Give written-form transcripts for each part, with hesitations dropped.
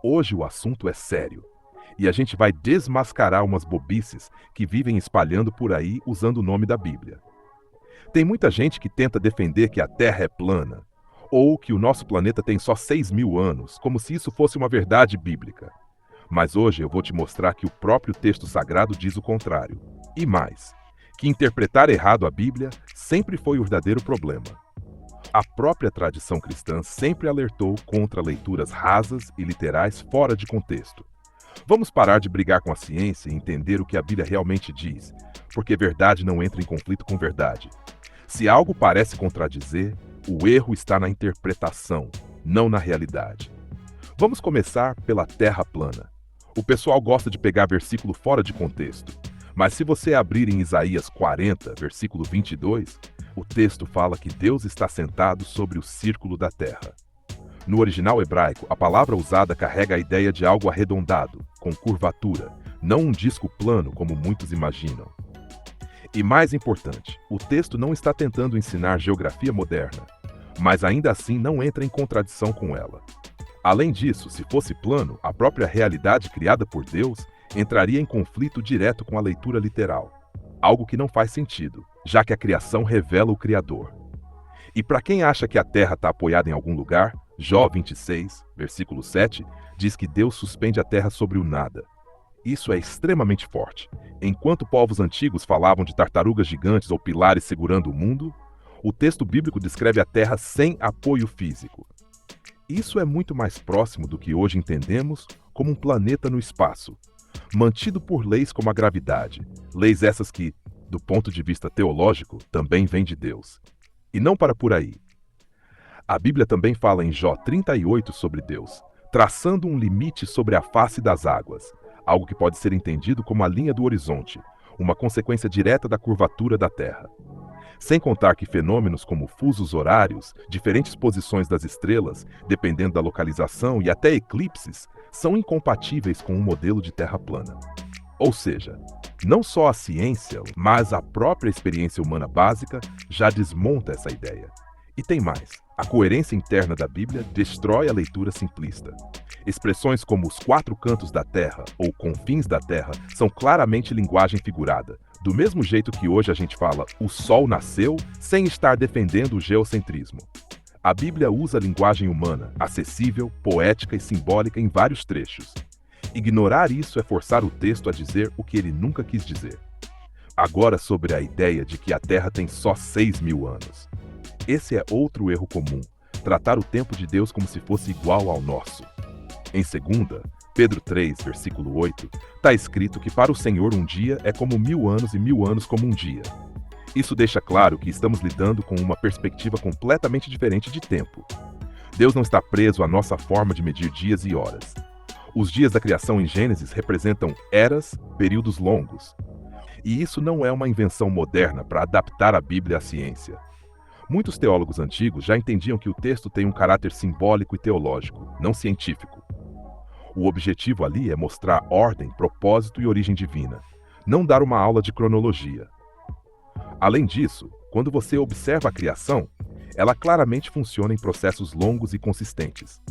Hoje o assunto é sério. E a gente vai desmascarar umas bobices que vivem espalhando por aí usando o nome da Bíblia. Tem muita gente que tenta defender que a Terra é plana, ou que o nosso planeta tem só 6.000 anos, como se isso fosse uma verdade bíblica. Mas hoje eu vou te mostrar que o próprio texto sagrado diz o contrário. E mais, que interpretar errado a Bíblia sempre foi o verdadeiro problema. A própria tradição cristã sempre alertou contra leituras rasas e literais fora de contexto. Vamos parar de brigar com a ciência e entender o que a Bíblia realmente diz, porque verdade não entra em conflito com verdade. Se algo parece contradizer, o erro está na interpretação, não na realidade. Vamos começar pela Terra plana. O pessoal gosta de pegar versículo fora de contexto, mas se você abrir em Isaías 40, versículo 22, o texto fala que Deus está sentado sobre o círculo da terra. No original hebraico, a palavra usada carrega a ideia de algo arredondado, com curvatura, não um disco plano como muitos imaginam. E mais importante, o texto não está tentando ensinar geografia moderna, mas ainda assim não entra em contradição com ela. Além disso, se fosse plano, a própria realidade criada por Deus entraria em conflito direto com a leitura literal, algo que não faz sentido, já que a criação revela o Criador. E para quem acha que a Terra está apoiada em algum lugar, Jó 26, versículo 7, diz que Deus suspende a Terra sobre o nada. Isso é extremamente forte. Enquanto povos antigos falavam de tartarugas gigantes ou pilares segurando o mundo, o texto bíblico descreve a Terra sem apoio físico. Isso é muito mais próximo do que hoje entendemos como um planeta no espaço, mantido por leis como a gravidade, leis essas que, do ponto de vista teológico, também vêm de Deus. E não para por aí. A Bíblia também fala em Jó 38 sobre Deus, traçando um limite sobre a face das águas, algo que pode ser entendido como a linha do horizonte, uma consequência direta da curvatura da Terra. Sem contar que fenômenos como fusos horários, diferentes posições das estrelas, dependendo da localização, e até eclipses, são incompatíveis com um modelo de Terra plana. Ou seja, não só a ciência, mas a própria experiência humana básica já desmonta essa ideia. E tem mais. A coerência interna da Bíblia destrói a leitura simplista. Expressões como os quatro cantos da Terra ou confins da Terra são claramente linguagem figurada, do mesmo jeito que hoje a gente fala o Sol nasceu sem estar defendendo o geocentrismo. A Bíblia usa a linguagem humana, acessível, poética e simbólica em vários trechos. Ignorar isso é forçar o texto a dizer o que ele nunca quis dizer. Agora sobre a ideia de que a Terra tem só 6.000 anos. Esse é outro erro comum, tratar o tempo de Deus como se fosse igual ao nosso. Em 2 Pedro 3, versículo 8, está escrito que para o Senhor um dia é como 1.000 anos e 1.000 anos como um dia. Isso deixa claro que estamos lidando com uma perspectiva completamente diferente de tempo. Deus não está preso à nossa forma de medir dias e horas. Os dias da criação em Gênesis representam eras, períodos longos. E isso não é uma invenção moderna para adaptar a Bíblia à ciência. Muitos teólogos antigos já entendiam que o texto tem um caráter simbólico e teológico, não científico. O objetivo ali é mostrar ordem, propósito e origem divina, não dar uma aula de cronologia. Além disso, quando você observa a criação, ela claramente funciona em processos longos e consistentes.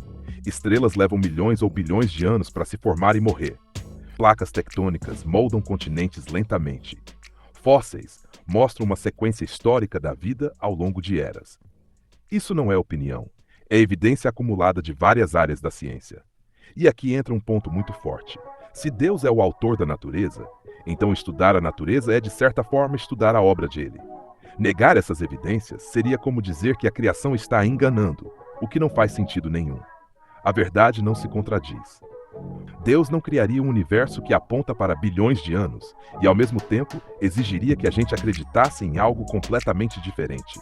Estrelas levam milhões ou bilhões de anos para se formar e morrer. Placas tectônicas moldam continentes lentamente. Fósseis mostram uma sequência histórica da vida ao longo de eras. Isso não é opinião, é evidência acumulada de várias áreas da ciência. E aqui entra um ponto muito forte. Se Deus é o autor da natureza, então estudar a natureza é de certa forma estudar a obra dele. Negar essas evidências seria como dizer que a criação está enganando, o que não faz sentido nenhum. A verdade não se contradiz. Deus não criaria um universo que aponta para bilhões de anos e, ao mesmo tempo, exigiria que a gente acreditasse em algo completamente diferente.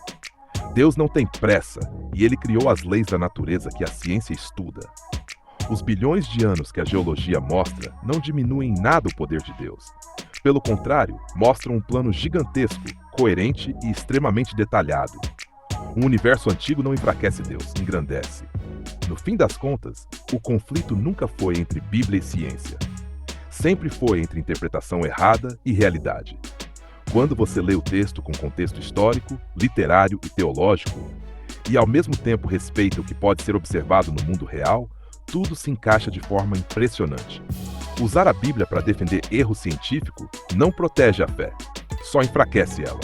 Deus não tem pressa e ele criou as leis da natureza que a ciência estuda. Os bilhões de anos que a geologia mostra não diminuem em nada o poder de Deus. Pelo contrário, mostram um plano gigantesco, coerente e extremamente detalhado. Um universo antigo não enfraquece Deus, engrandece. No fim das contas, o conflito nunca foi entre Bíblia e ciência. Sempre foi entre interpretação errada e realidade. Quando você lê o texto com contexto histórico, literário e teológico, e ao mesmo tempo respeita o que pode ser observado no mundo real, tudo se encaixa de forma impressionante. Usar a Bíblia para defender erro científico não protege a fé, só enfraquece ela.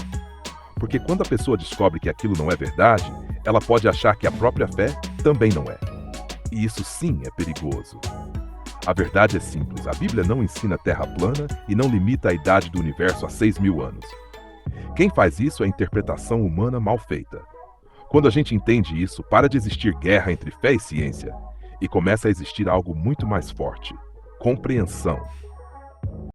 Porque quando a pessoa descobre que aquilo não é verdade, ela pode achar que a própria fé também não é. E isso sim é perigoso. A verdade é simples, a Bíblia não ensina terra plana e não limita a idade do universo a 6.000 anos. Quem faz isso é a interpretação humana mal feita. Quando a gente entende isso, para de existir guerra entre fé e ciência e começa a existir algo muito mais forte: compreensão.